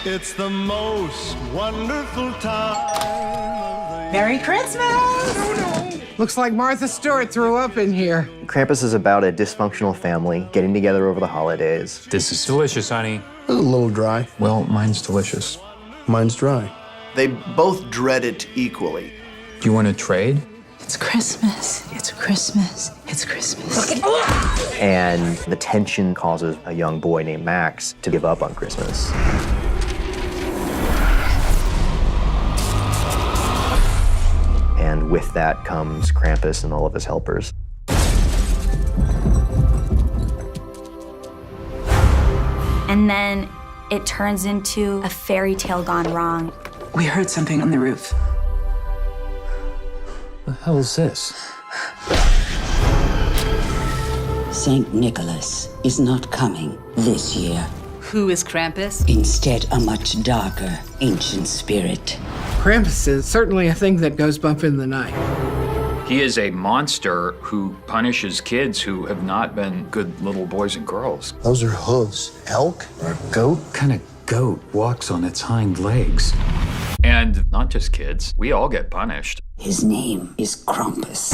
It's the most wonderful time. Merry Christmas! Looks like Martha Stewart threw up in here. Krampus is about a dysfunctional family getting together over the holidays. This is delicious, honey. A little dry. Well, mine's delicious. Mine's dry. They both dread it equally. Do you want to trade? It's Christmas. It's Christmas. It's Christmas. And the tension causes a young boy named Max to give up on Christmas. And with that comes Krampus and all of his helpers. And then it turns into a fairy tale gone wrong. We heard something on the roof. The hell is this? St. Nicholas is not coming this year. Who is Krampus? Instead, a much darker, ancient spirit. Krampus is certainly a thing that goes bump in the night. He is a monster who punishes kids who have not been good little boys and girls. Those are hooves. Elk or goat? What kind of goat walks on its hind legs? And not just kids, we all get punished. His name is Krampus.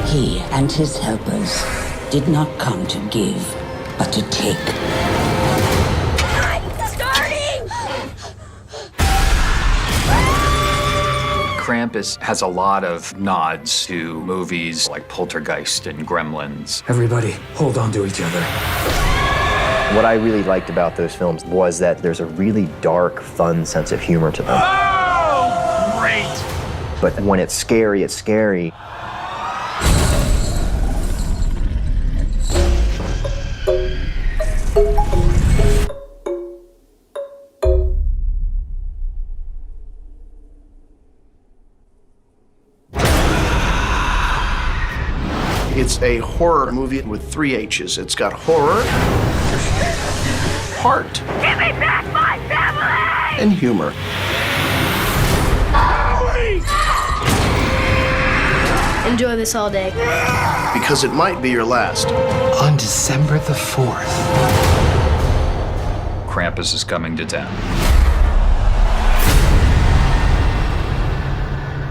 He and his helpers did not come to give, but to take. Krampus has a lot of nods to movies like Poltergeist and Gremlins. Everybody, hold on to each other. What I really liked about those films was that there's a really dark, fun sense of humor to them. Oh, great! But when it's scary, it's scary. It's a horror movie with 3 H's. It's got horror, heart, Give me back my family! and humor. Enjoy this all day. Because it might be your last. On December the 4th. Krampus is coming to town.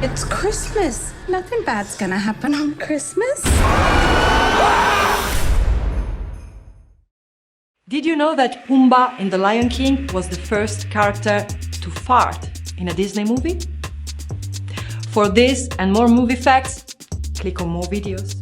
It's Christmas. Nothing bad's gonna happen on Christmas. Did you know that Pumbaa in The Lion King was the first character to fart in a Disney movie? For this and more movie facts, click on more videos.